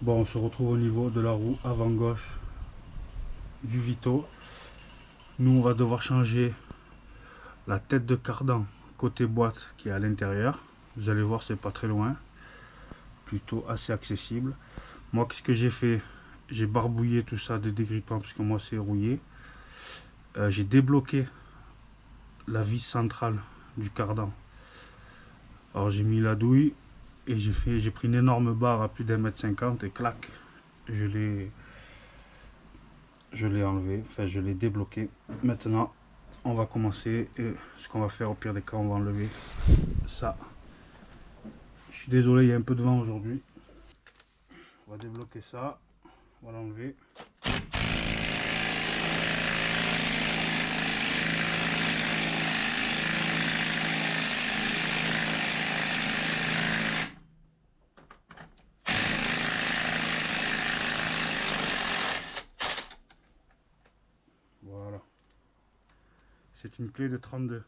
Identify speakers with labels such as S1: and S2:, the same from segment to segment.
S1: Bon, on se retrouve au niveau de la roue avant gauche du Vito. Nous, on va devoir changer la tête de cardan côté boîte qui est à l'intérieur. Vous allez voir, c'est pas très loin, plutôt assez accessible. Moi, qu'est-ce que j'ai fait? J'ai barbouillé tout ça de dégrippant parce que moi c'est rouillé. J'ai débloqué la vis centrale du cardan. Alors j'ai mis la douille et j'ai pris une énorme barre à plus d'1,50 m et clac, je l'ai enlevé, enfin je l'ai débloqué. Maintenant on va commencer et ce qu'on va faire au pire des cas, on va enlever ça. Je suis désolé, il y a un peu de vent aujourd'hui. On va débloquer ça, on va l'enlever. Voilà. C'est une clé de 32.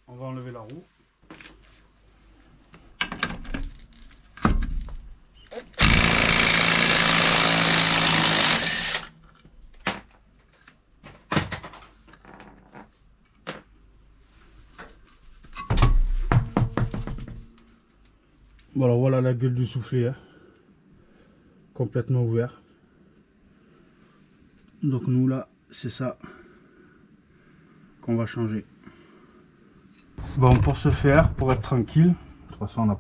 S1: On va enlever la roue. Voilà, voilà la gueule du soufflet, hein. Complètement ouvert. Donc nous là, c'est ça qu'on va changer. Bon, pour ce faire, pour être tranquille, de toute façon on n'a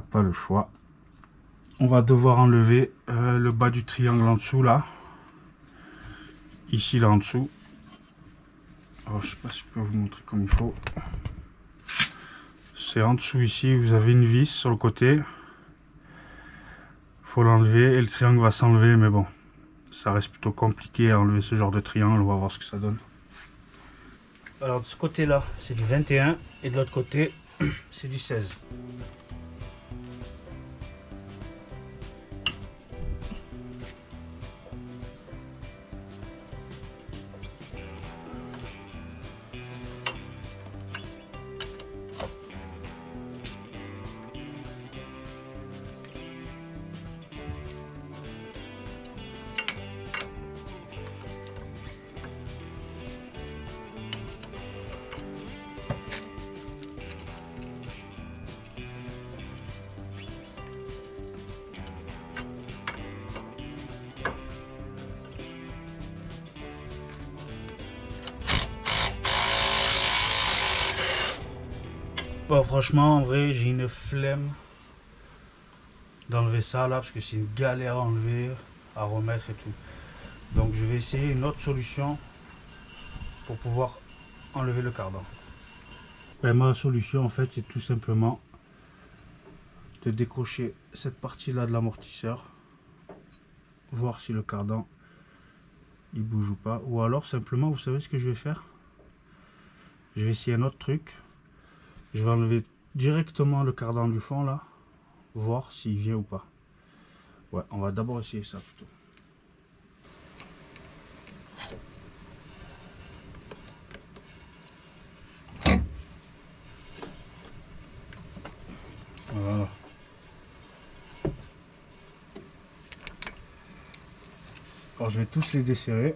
S1: pas le choix. On va devoir enlever le bas du triangle en dessous là. Ici là en dessous. Alors, je sais pas si je peux vous montrer comme il faut. C'est en dessous ici, vous avez une vis sur le côté. Faut l'enlever et le triangle va s'enlever, mais bon, ça reste plutôt compliqué à enlever ce genre de triangle. On va voir ce que ça donne. Alors de ce côté là c'est du 21 et de l'autre côté c'est du 16. Bon, franchement, en vrai, j'ai une flemme d'enlever ça là parce que c'est une galère à enlever, à remettre et tout. Donc, je vais essayer une autre solution pour pouvoir enlever le cardan. Et ma solution, en fait, c'est tout simplement de décrocher cette partie là de l'amortisseur, voir si le cardan il bouge ou pas, ou alors simplement, vous savez ce que je vais faire? Je vais essayer un autre truc. Je vais enlever directement le cardan du fond là, voir s'il vient ou pas. Ouais, on va d'abord essayer ça plutôt. Voilà. Alors je vais tous les desserrer.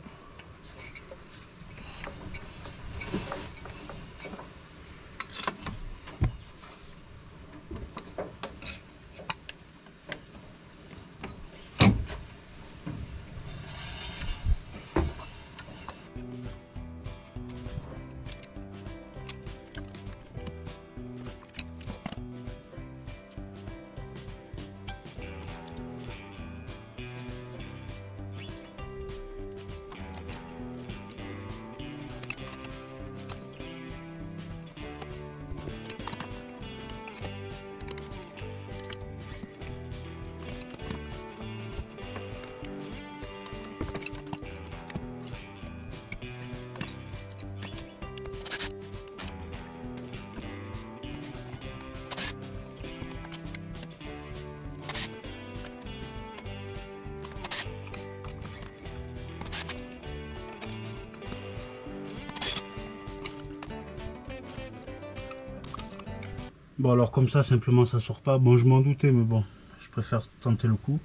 S1: Bon alors comme ça simplement ça sort pas. Bon je m'en doutais mais bon je préfère tenter le coup.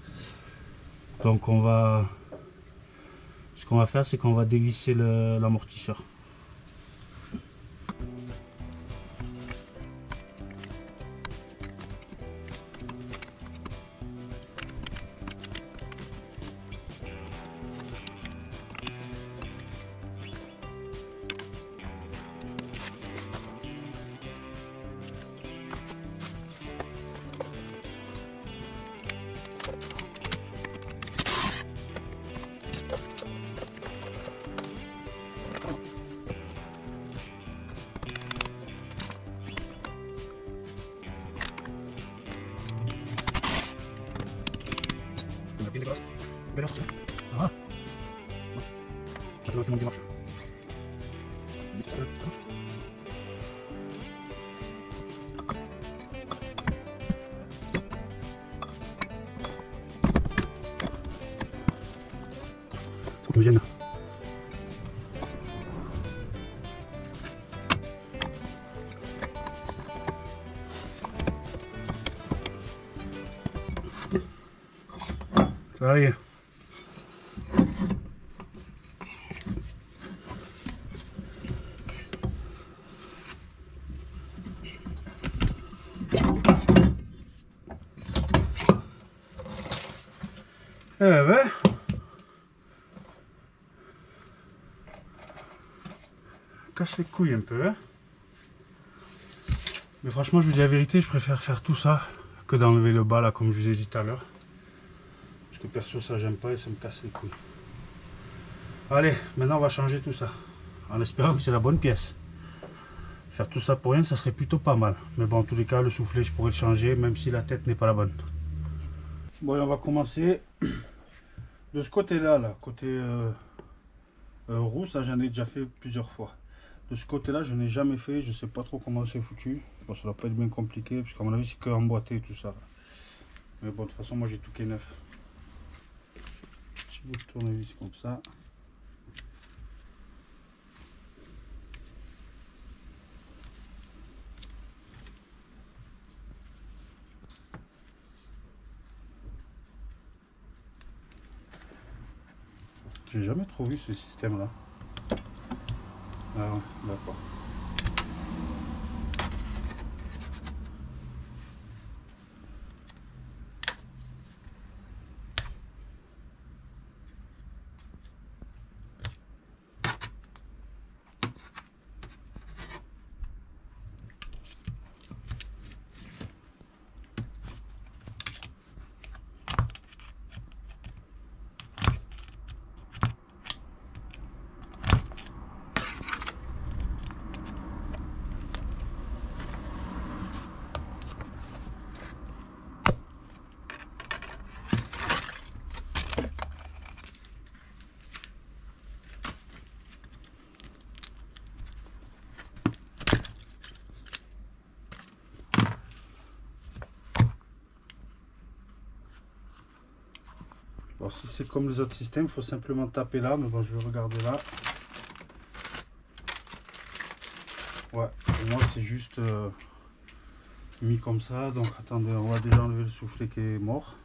S1: Donc on va... Ce qu'on va faire c'est qu'on va dévisser l'amortisseur. Ah. Faut que me gêne. Ça y est. Eh ben, casse les couilles un peu, hein. Mais franchement, je vous dis la vérité, je préfère faire tout ça que d'enlever le bas là, comme je vous ai dit tout à l'heure. Parce que perso, ça j'aime pas et ça me casse les couilles. Allez, maintenant on va changer tout ça, en espérant que c'est la bonne pièce. Faire tout ça pour rien, ça serait plutôt pas mal. Mais bon, en tous les cas, le soufflet, je pourrais le changer, même si la tête n'est pas la bonne. Bon, et on va commencer de ce côté-là, là, côté roue, ça j'en ai déjà fait plusieurs fois. De ce côté-là, je n'ai jamais fait, je sais pas trop comment c'est foutu. Bon, ça doit pas être bien compliqué, parce qu'à mon avis, c'est que emboîté et tout ça. Mais bon, de toute façon, moi j'ai tout qui est neuf. Petit bout de tournevis comme ça. J'ai jamais trop vu ce système là. Ah ouais, d'accord. Bon, si c'est comme les autres systèmes, il faut simplement taper là, mais bon, je vais regarder là. Ouais, pour moi c'est juste mis comme ça. Donc attendez, on va déjà enlever le soufflet qui est mort.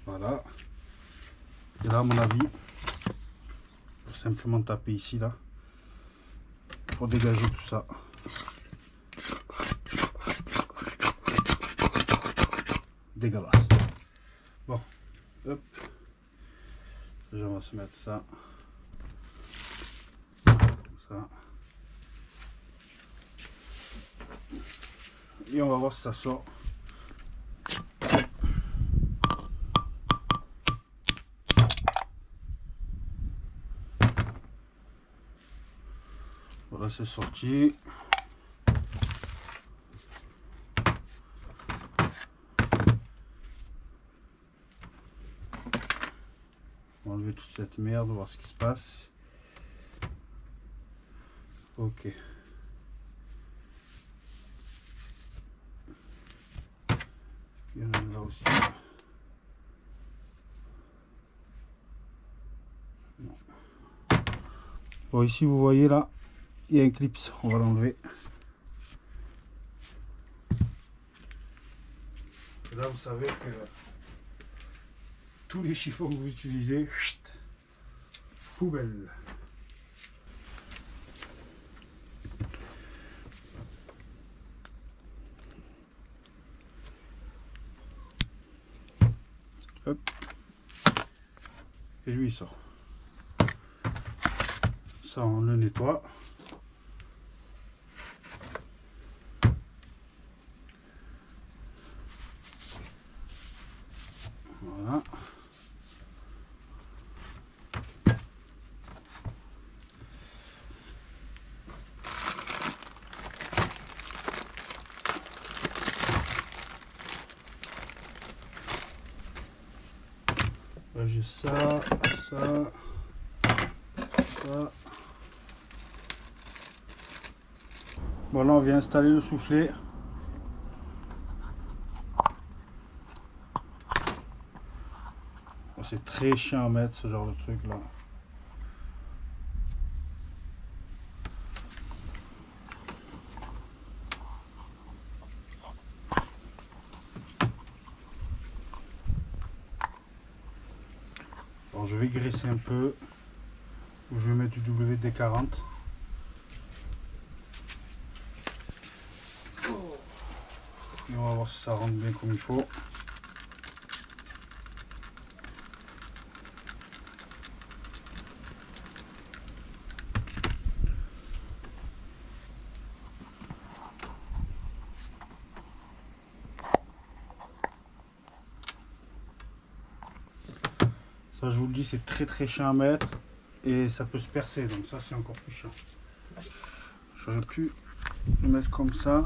S1: Voilà. Et là, à mon avis, il faut simplement taper ici, là, pour dégager tout ça. Dégueulasse. Bon, hop. Déjà, on va se mettre ça. Comme ça. Et on va voir si ça sort. Voilà, c'est sorti. On va enlever toute cette merde, voir ce qui se passe. Ok. Il y en a là aussi. Non. Bon, ici vous voyez là, il y a un clip, on va l'enlever. Là vous savez que tous les chiffons que vous utilisez, poubelle. Hop. Et lui il sort. Ça on le nettoie. Voilà. J'ai ça. Bon, là on vient installer le soufflet. C'est très chiant à mettre ce genre de truc là. Alors je vais graisser un peu. Je vais mettre du WD-40. Et on va voir si ça rentre bien comme il faut. Ça je vous le dis, c'est très chiant à mettre et ça peut se percer, donc ça c'est encore plus chiant. J'aurais pu le mettre comme ça.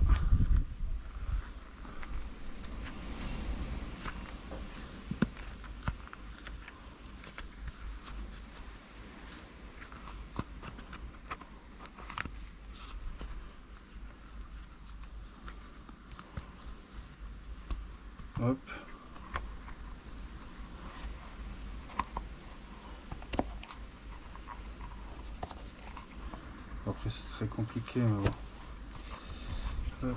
S1: Hop. Après c'est très compliqué, mais bon. Hop.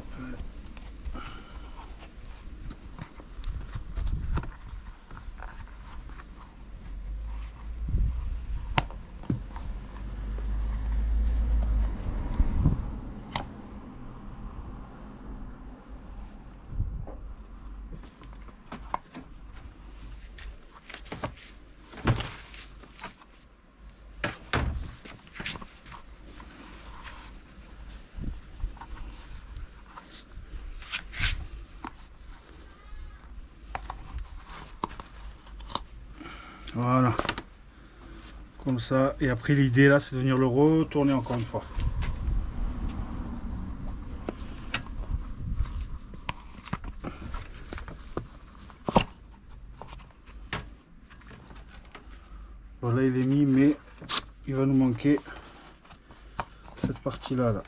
S1: Voilà, comme ça. Et après l'idée là c'est de venir le retourner encore une fois. Voilà, il est mis, mais il va nous manquer cette partie là.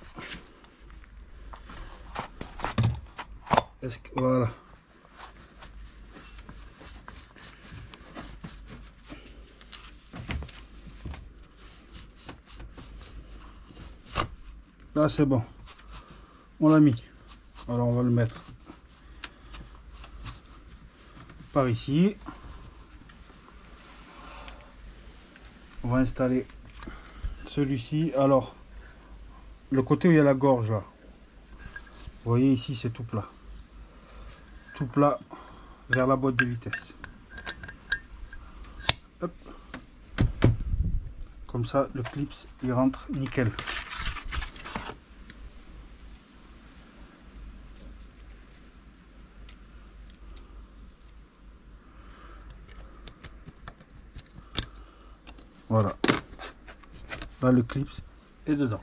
S1: Est-ce que voilà. Là c'est bon, on l'a mis. Alors on va le mettre par ici. On va installer celui-ci. Alors le côté où il y a la gorge là, vous voyez ici c'est tout plat vers la boîte de vitesse. Hop. Comme ça le clip il rentre nickel. Voilà, là le clip est dedans.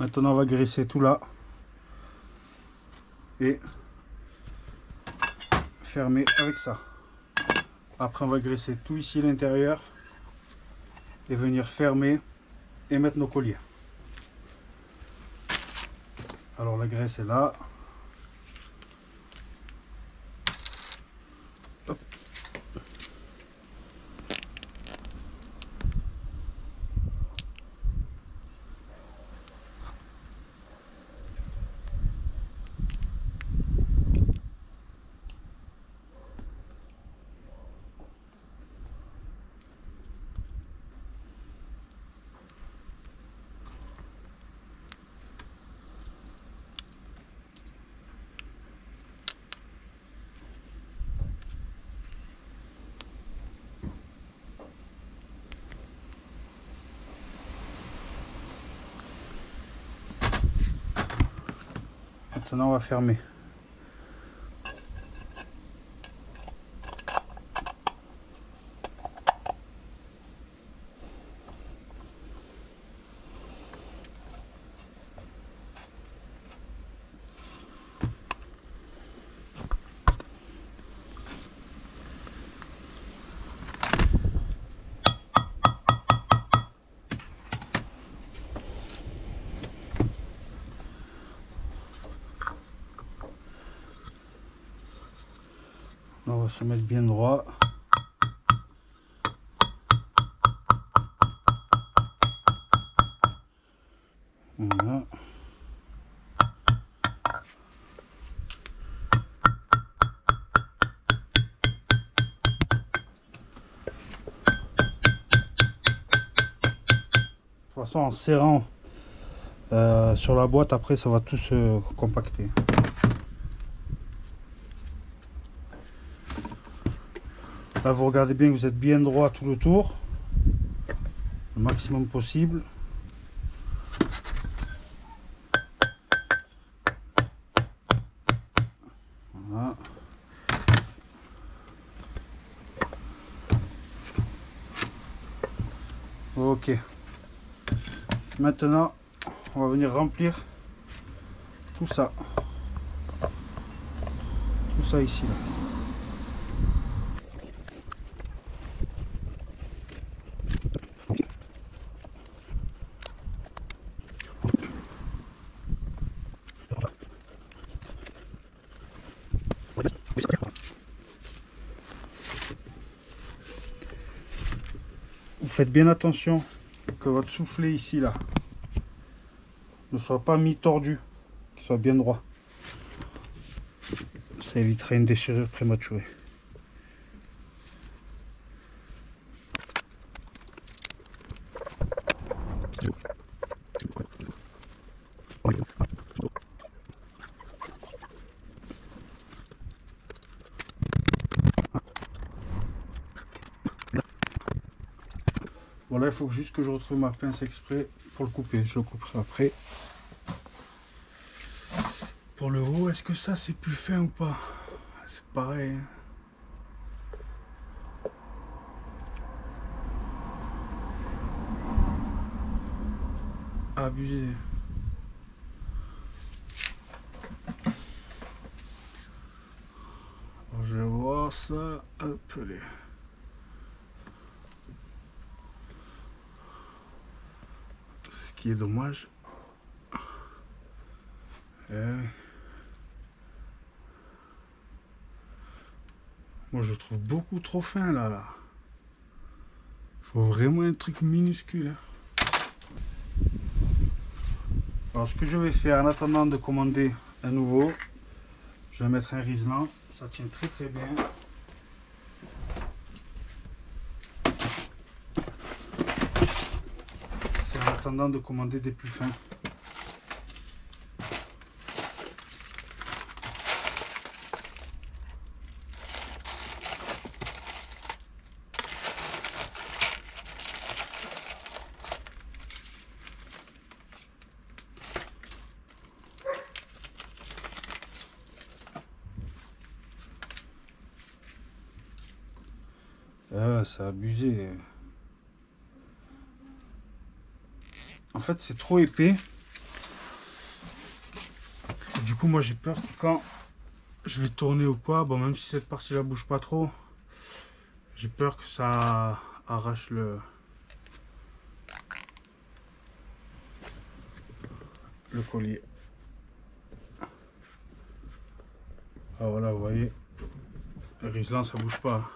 S1: Maintenant on va graisser tout là et fermer avec ça. Après on va graisser tout ici à l'intérieur et venir fermer et mettre nos colliers. Alors la graisse est là. Hop. Maintenant on va fermer. On va se mettre bien droit. Voilà. De toute façon, en serrant sur la boîte, après ça va tout se compacter. Là vous regardez bien que vous êtes bien droit tout le tour, le maximum possible. Voilà. Ok. Maintenant on va venir remplir tout ça. Tout ça ici là. Vous faites bien attention que votre soufflet ici là ne soit pas mis tordu, qu'il soit bien droit. Ça évitera une déchirure prématurée. Voilà, il faut juste que je retrouve ma pince exprès pour le couper. Je le couperai après. Pour le haut, est-ce que ça c'est plus fin ou pas? C'est pareil. Abusé. Alors, je vais voir ça. Hop là. Ce qui est dommage. Moi je trouve beaucoup trop fin là. Il faut vraiment un truc minuscule. Hein. Alors ce que je vais faire en attendant de commander un nouveau, je vais mettre un Riesland. Ça tient très très bien. C'est en attendant de commander des plus fins. Ah, c'est abusé. En fait, c'est trop épais. coup, moi j'ai peur que quand je vais tourner ou quoi, bon, même si cette partie là bouge pas trop, j'ai peur que ça arrache le collier. Ah voilà, vous voyez, le Riesland ça bouge pas.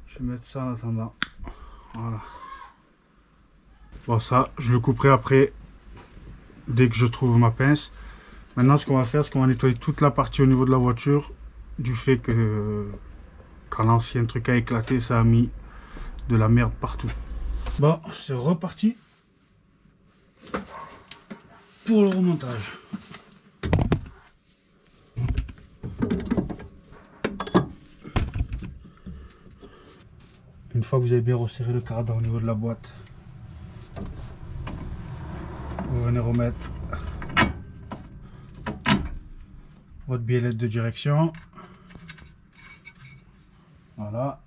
S1: Je vais mettre ça en attendant. Voilà. Bon, ça je le couperai après, dès que je trouve ma pince. Maintenant, ce qu'on va faire, c'est qu'on va nettoyer toute la partie au niveau de la voiture, du fait que quand l'ancien truc a éclaté, ça a mis de la merde partout. Bon, c'est reparti pour le remontage. Une fois que vous avez bien resserré le cardan au niveau de la boîte, vous venez remettre votre biellette de direction. Voilà.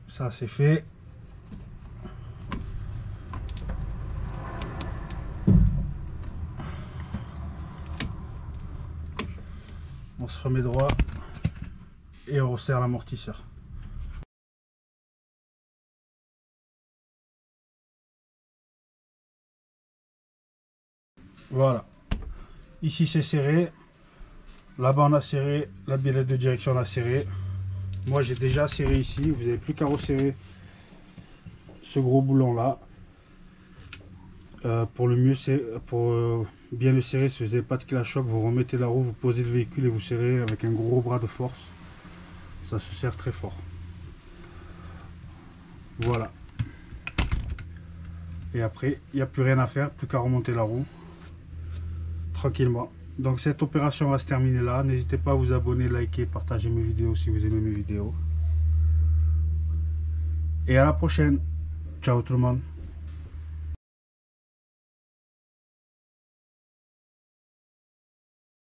S1: Ça c'est fait. On se remet droit et on resserre l'amortisseur. Voilà. Ici c'est serré. Là-bas on a serré. La biellette de direction on a serré. Moi j'ai déjà serré ici. Vous n'avez plus qu'à resserrer ce gros boulon là. Pour le mieux, c'est pour bien le serrer. Si vous n'avez pas de clé à choc, vous remettez la roue, vous posez le véhicule et vous serrez avec un gros bras de force. Ça se serre très fort. Voilà. Et après, il n'y a plus rien à faire, plus qu'à remonter la roue tranquillement. Donc cette opération va se terminer là. N'hésitez pas à vous abonner, liker, partager mes vidéos si vous aimez mes vidéos. Et à la prochaine. Ciao tout le monde.